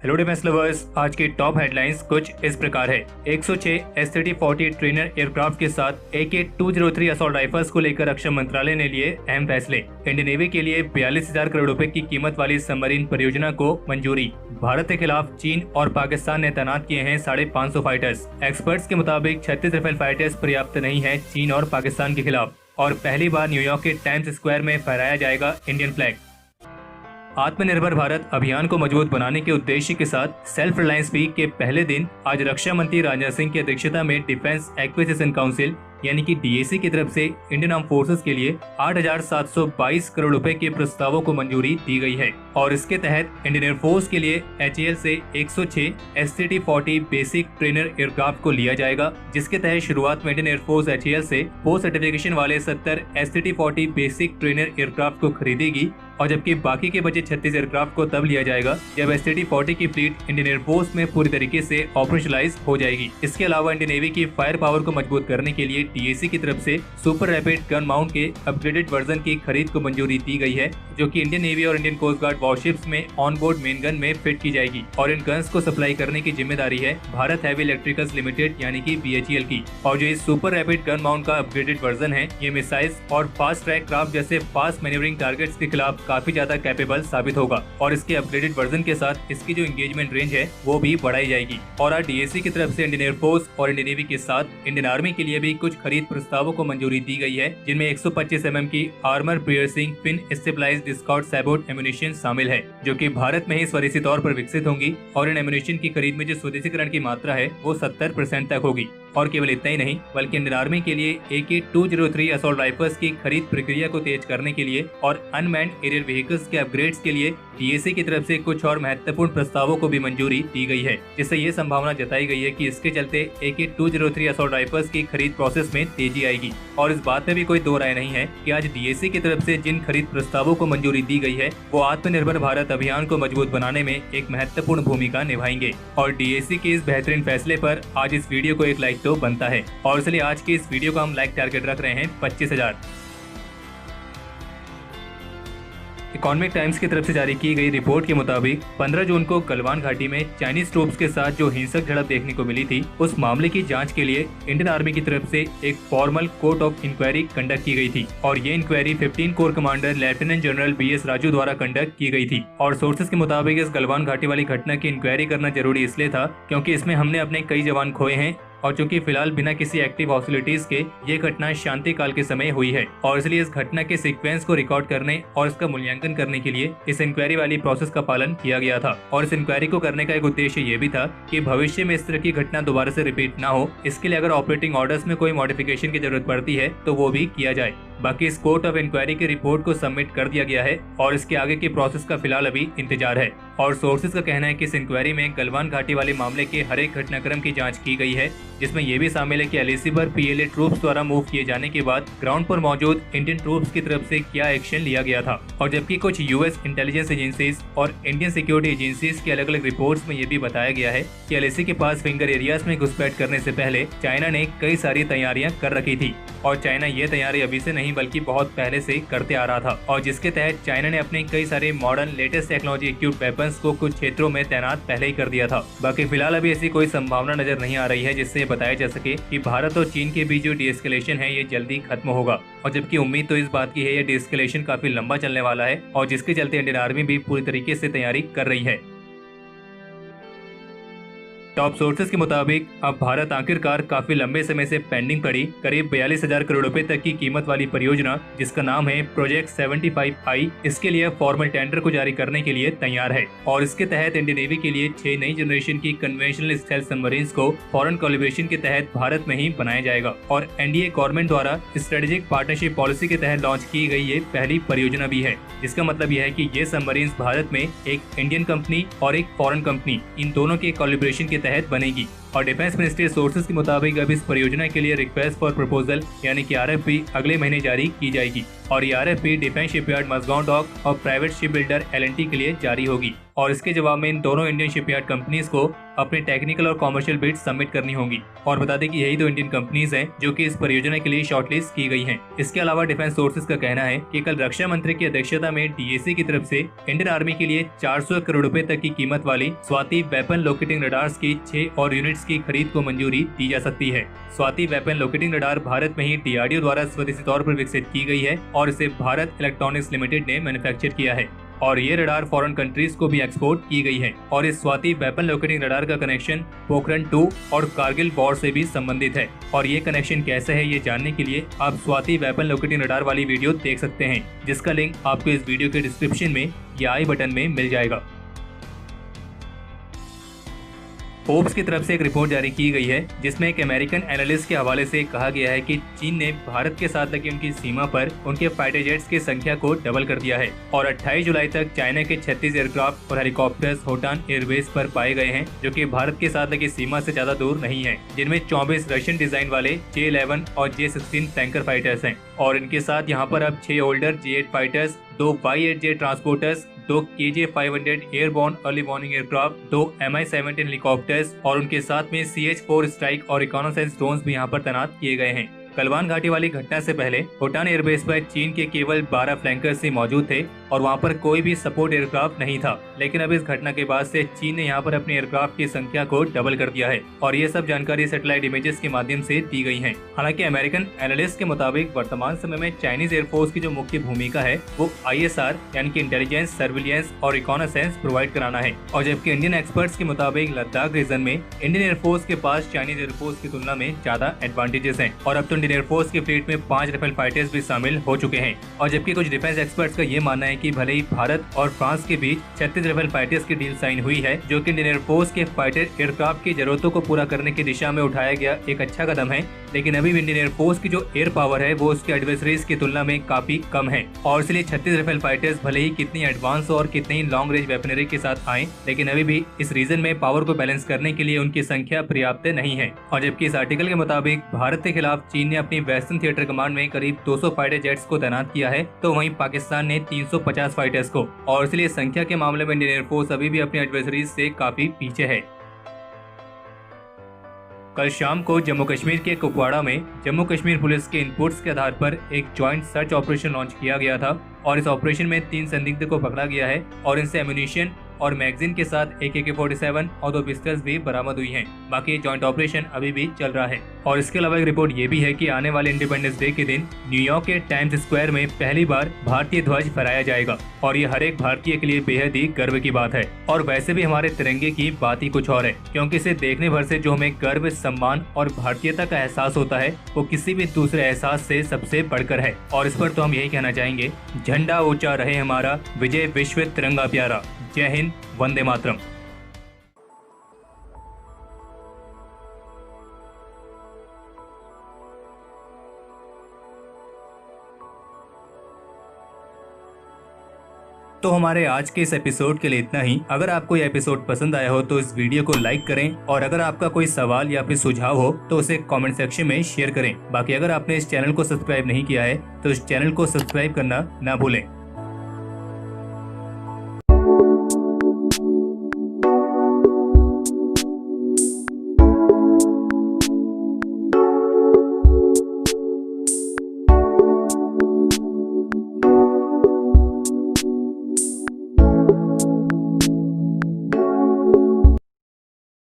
Hello defence lovers, आज की top headlines कुछ इस प्रकार है। 106 S-3040 ट्रेनर एयरक्राफ्ट के साथ AK-203 असॉल्ट राइफल्स को लेकर रक्षा मंत्रालय ने लिए अहम फैसले। इंडियन नेवी के लिए 42,000 करोड़ रुपए की कीमत वाली सबमरीन परियोजना को मंजूरी। भारत के खिलाफ चीन और पाकिस्तान ने तैनात किए हैं 550 फाइटर्स। एक्सपर्ट्स के मुताबिक 36 राफेल फाइटर्स पर्याप्त नहीं है चीन और पाकिस्तान के खिलाफ। और पहली बार न्यूयॉर्क के टाइम्स स्क्वायर में फहराया जाएगा इंडियन फ्लैग। आत्मनिर्भर भारत अभियान को मजबूत बनाने के उद्देश्य के साथ सेल्फ रिलायंस वीक के पहले दिन आज रक्षा मंत्री राजनाथ सिंह की अध्यक्षता में डिफेंस एक्विजिशन काउंसिल यानी कि DAC की तरफ से इंडियन आर्म फोर्सेस के लिए 8,722 करोड़ रुपए के प्रस्तावों को मंजूरी दी गई है। और इसके तहत इंडियन एयरफोर्स के लिए HAL से 106 S-3040 बेसिक ट्रेनर एयरक्राफ्ट को लिया जाएगा, जिसके तहत शुरुआत में इंडियन एयरफोर्स HAL से पोस्ट सर्टिफिकेशन वाले 70 S-3040 बेसिक ट्रेनर एयरक्राफ्ट को खरीदेगी और जबकि बाकी के बचे 36 एयरक्राफ्ट को तब लिया जाएगा जब S-3040 की फ्लीट इंडियन एयरफोर्स में पूरी तरीके से ऑपरेशनलाइज हो जाएगी। इसके अलावा इंडियन नेवी की फायर पावर को मजबूत करने के लिए DAC की तरफ से सुपर रैपिड गन माउंट के अपग्रेडेड वर्जन की खरीद को मंजूरी दी गई है, जो कि इंडियन नेवी और इंडियन कोस्ट गार्ड वॉरशिप्स में ऑन बोर्ड मेन गन में फिट की जाएगी। और इन गन्स को सप्लाई करने की जिम्मेदारी है भारत हैवी इलेक्ट्रिकल्स लिमिटेड यानी कि BHEL की। और जो इस सुपर रैपिड गन माउंट का अपग्रेडेड वर्जन है, ये मिसाइल्स और फास्ट ट्रैक क्राफ्ट जैसे फास्ट मैन्यूवरिंग टारगेट्स के खिलाफ काफी ज्यादा कैपेबल साबित होगा। और इसके अपग्रेडेड वर्जन के साथ इसकी जो एंगेजमेंट रेंज है वो भी बढ़ाई जाएगी। और आज DAC की तरफ से इंडियन एयरफोर्स और इंडियन नेवी के साथ इंडियन आर्मी के लिए भी कुछ खरीद प्रस्तावों को मंजूरी दी गई है, जिनमें 125 mm की armour piercing fin stabilised scout sabot ammunition शामिल है, जो कि भारत में ही स्वदेशी तौर पर विकसित होंगी। और इन एम्यूनिशन की खरीद में जो स्वदेशीकरण की मात्रा है वो 70% तक होगी। और केवल इतना ही नहीं, बल्कि इंडियन आर्मी के लिए AK-203 असॉल्ट राइफल्स की खरीद प्रक्रिया को तेज करने के लिए और अनमैन्ड एरियल व्हीकल्स के अपग्रेड्स के लिए DAC की तरफ से कुछ और महत्वपूर्ण प्रस्तावों को भी मंजूरी दी गई है, जिससे ये संभावना जताई गई है कि इसके चलते AK-203 असॉल्ट राइफल्स की खरीद प्रोसेस में तेजी आएगी। और इस बात में भी कोई दो राय नहीं है कि आज DAC की तरफ से जिन खरीद प्रस्तावों को मंजूरी दी गई है वो आत्मनिर्भर भारत अभियान को मजबूत बनाने में एक महत्वपूर्ण भूमिका निभाएंगे। और DAC के इस बेहतरीन फैसले पर आज इस वीडियो को एक लाइक तो बनता है। और इसलिए आज के इस वीडियो का हम लाइक टारगेट रख रहे हैं 25,000। इकोनॉमिक टाइम्स की तरफ से जारी की गई रिपोर्ट के मुताबिक 15 जून को गलवान घाटी में चाइनीज ट्रूप्स के साथ जो हिंसक झड़प देखने को मिली थी, उस मामले की जांच के लिए इंडियन आर्मी की तरफ से एक formal court of inquiry conduct की गई थी। और ये inquiry 15 corps commander lieutenant general BS Raju द्वारा कंडक्ट की गई थी। और सोर्सेज के मुताबिक इस गलवान घाटी वाली घटना की इंक्वायरी करना जरूरी इसलिए था क्योंकि इसमें हमने अपने कई जवान खोए हैं और चूंकि फिलहाल बिना किसी एक्टिव हॉस्टिलिटीज के ये घटना शांति काल के समय हुई है। और इसलिए इस घटना के सीक्वेंस को रिकॉर्ड करने और इसका मूल्यांकन करने के लिए इस इंक्वायरी वाली प्रोसेस का पालन किया गया था। और इस इंक्वायरी को करने का एक उद्देश्य ये भी था कि भविष्य में इस तरह की घटना दोबारा से रिपीट ना हो, इसके लिए अगर ऑपरेटिंग ऑर्डर्स में कोई मॉडिफिकेशन की जरूरत पड़ती है तो वो भी किया जाए। बाकी इस कोर्ट ऑफ इंक्वायरी की रिपोर्ट को सबमिट कर दिया गया है और इसके आगे की प्रोसेस का फिलहाल अभी इंतजार है। और सोर्सेज का कहना है कि इस इंक्वायरी में गलवान घाटी वाले मामले के हर एक घटनाक्रम की जांच की गई है, जिसमें यह भी शामिल है कि LAC पर PLA ट्रूप्स द्वारा मूव किए जाने के बाद ग्राउंड पर मौजूद इंडियन ट्रूप्स की तरफ से क्या एक्शन लिया गया था। और जबकि कुछ US इंटेलिजेंस एजेंसीज और इंडियन सिक्योरिटी एजेंसीज की अलग अलग रिपोर्ट्स में यह भी बताया गया है कि LAC के पास फिंगर एरियाज में घुसपैठ करने से पहले चाइना ने कई सारी तैयारियां कर रखी थी। और चाइना ये तैयारी अभी से नहीं बल्कि बहुत पहले से करते आ रहा था, और जिसके तहत चाइना ने अपने कई सारे modern latest technology equipped weapons को कुछ क्षेत्रों में तैनात पहले ही कर दिया था। बाकी फिलहाल अभी ऐसी कोई संभावना नजर नहीं आ रही है जिससे ये बताया जा सके कि भारत और चीन के बीच जो डीएस्केलेशन है ये जल्दी खत्म होगा। और जबकि उम्मीद तो इस बात की है ये डीएस्केलेशन काफी लंबा चलने वाला है और जिसके चलते इंडियन आर्मी भी पूरी तरीके से तैयारी कर रही है। टॉप सोर्सेज के मुताबिक अब भारत आखिरकार काफी लंबे समय से पेंडिंग पड़ी करीब 42,000 करोड़ रुपए तक की कीमत वाली परियोजना जिसका नाम है प्रोजेक्ट 75I, इसके लिए फॉर्मल टेंडर को जारी करने के लिए तैयार है। और इसके तहत इंडियन नेवी के लिए 6 नई जनरेशन की कन्वेंशनल स्टेल्थ सबमरीन्स को फॉरेन कोलैबोरेशन के तहत भारत में ही बनाया जाएगा। और NDA गवर्नमेंट द्वारा स्ट्रेटेजिक पार्टनरशिप पॉलिसी के तहत लॉन्च की गई ये पहली परियोजना भी है, जिसका मतलब यह है कि ये सबमरीन्स भारत में एक इंडियन कंपनी और एक फॉरेन कंपनी इन दोनों के कोलैबोरेशन के तहत बनेगी। और डिफेंस मिनिस्ट्री सोर्सेज के मुताबिक अब इस परियोजना के लिए रिक्वेस्ट फॉर प्रपोजल यानी कि RFP अगले महीने जारी की जाएगी। और ये RFP defence shipyard Mazagon dock और प्राइवेट शिप बिल्डर L&T के लिए जारी होगी। और इसके जवाब में इन दोनों इंडियन शिपयार्ड कंपनीज को अपनी टेक्निकल और कॉमर्शियल बिड सबमिट करनी होगी। और बता दें कि यही तो इंडियन कंपनीज हैं जो कि इस परियोजना के लिए शॉर्टलिस्ट की गई हैं। इसके अलावा डिफेंस सोर्सेज का कहना है कि कल रक्षा मंत्री की अध्यक्षता में डीएसी की तरफ से इंडियन आर्मी के लिए 400 करोड़ रुपए तक की कीमत वाली स्वाति वेपन लोकेटिंग रडार्स की 6 और यूनिट्स की खरीद को मंजूरी दी जा सकती है। Swati weapon locating radar Bharat में ही डीआरडीओ द्वारा स्वदेशी तौर पर विकसित की गई है और इसे भारत इलेक्ट्रॉनिक्स लिमिटेड ने मैन्युफैक्चर किया है और ये रडार फॉरेन कंट्रीज को भी एक्सपोर्ट की गई है। और इस स्वाति वेपन लोकेटिंग रडार का कनेक्शन पोखरण 2 और कारगिल वॉर से भी संबंधित है। और ये कनेक्शन कैसे है ये जानने के लिए आप स्वाति वेपन लोकेटिंग रडार वाली वीडियो देख सकते हैं, जिसका लिंक आपको इस वीडियो के डिस्क्रिप्शन में या आई बटन में मिल जाएगा। फोर्ब्स की तरफ से एक रिपोर्ट जारी की गई है जिसमें एक अमेरिकन एनालिस्ट के हवाले से कहा गया है कि चीन ने भारत के साथ लगी उनकी सीमा पर उनके फाइटर जेट्स की संख्या को डबल कर दिया है और 28 जुलाई तक चाइना के 36 एयरक्राफ्ट और हेलीकॉप्टर्स होटान एयरबेस पर पाए गए हैं, जो कि भारत के साथ लगी सीमा से ज्यादा दूर नहीं है, जिनमें 24 रशियन डिजाइन वाले J-11 और J-16 टैंकर फाइटर्स हैं। और इनके साथ यहाँ पर अब 6 older J-8 fighters, 2 Y-8J transporters, 2 KJ-500 airborne early warning aircraft, 2 Mi-17 helicopters और उनके साथ में CH-4 स्ट्राइक और रिकॉनेसेंस ड्रोन्स भी यहाँ पर तैनात किए गए हैं। गलवान घाटी वाली घटना से पहले होटान एयरबेस पर चीन के केवल 12 फ्लैंकर्स ही मौजूद थे और वहां पर कोई भी सपोर्ट एयरक्राफ्ट नहीं था, लेकिन अब इस घटना के बाद से चीन ने यहां पर अपने एयरक्राफ्ट की संख्या को डबल कर दिया है और ये सब जानकारी सैटेलाइट इमेजेस के माध्यम से दी गई है। हालांकि अमेरिकन एनालिस्ट के मुताबिक वर्तमान समय में चाइनीज एयरफोर्स की जो मुख्य भूमिका है वो ISR यानी कि इंटेलिजेंस, सर्विलियंस और रिकॉनेसेंस प्रोवाइड कराना है। और जबकि इंडियन एक्सपर्ट्स के मुताबिक लद्दाख रीजन में इंडियन एयरफोर्स के पास चाइनीज एयरफोर्स की तुलना में ज्यादा एडवांटेजेस हैं और अब तो इंडियन एयरफोर्स की फ्लीट में 5 राफेल फाइटर्स भी शामिल हो चुके हैं। और जबकि कुछ डिफेंस एक्सपर्ट्स का ये मानना है कि भले ही भारत और फ्रांस के बीच 36 राफेल फाइटर्स की डील साइन हुई है, जो कि इंडियन एयरफोर्स के फाइटर एयरक्राफ्ट की जरूरतों को पूरा करने की दिशा में उठाया गया एक अच्छा कदम है, लेकिन अभी भी इंडियन एयरफोर्स की जो एयर पावर है वो उसके एडवर्सरीज की तुलना में काफी कम है। और इसलिए 36 राफेल फाइटर्स भले ही कितनी एडवांस और कितनी लॉन्ग रेंज वेपनरी के साथ आए, लेकिन अभी भी इस रीजन में पावर को बैलेंस करने के लिए उनकी संख्या पर्याप्त नहीं है। और जबकि इस आर्टिकल के मुताबिक भारत के खिलाफ चीन ने अपनी वेस्टर्न थिएटर कमांड में करीब 200 फाइटर जेट्स को तैनात किया है, तो वहीं पाकिस्तान ने 350 फाइटर्स को। और इसलिए संख्या के मामले में इंडियन एयरफोर्स अभी भी अपने एडवर्सरीज से काफी पीछे है। कल शाम को जम्मू कश्मीर के कुपवाड़ा में जम्मू कश्मीर पुलिस के इनपुट्स के आधार पर एक ज्वाइंट सर्च ऑपरेशन लॉन्च किया गया था और इस ऑपरेशन में 3 संदिग्ध को पकड़ा गया है और इनसे एम्यूनिशन और मैगजीन के साथ एक AK-47 और 2 पिस्टल्स भी बरामद हुई हैं। बाकी जॉइंट ऑपरेशन अभी भी चल रहा है। और इसके अलावा एक रिपोर्ट ये भी है कि आने वाले इंडिपेंडेंस डे के दिन न्यूयॉर्क के टाइम्स स्क्वायर में पहली बार भारतीय ध्वज फहराया जाएगा और ये हर एक भारतीय के लिए बेहद ही गर्व की बात है। और वैसे भी हमारे तिरंगे की बात ही कुछ और है, क्योंकि इसे देखने भर से जो हमें गर्व, सम्मान और भारतीयता का एहसास होता है वो किसी भी दूसरे एहसास से सबसे बढ़कर है। और इस पर तो हम यही कहना चाहेंगे, झंडा ऊंचा रहे हमारा, विजय विश्व तिरंगा प्यारा। जय हिंद, वंदे मातरम। तो हमारे आज के इस एपिसोड के लिए इतना ही। अगर आपको यह एपिसोड पसंद आया हो तो इस वीडियो को लाइक करें और अगर आपका कोई सवाल या फिर सुझाव हो तो उसे कमेंट सेक्शन में शेयर करें। बाकी अगर आपने इस चैनल को सब्सक्राइब नहीं किया है तो इस चैनल को सब्सक्राइब करना ना भूलें।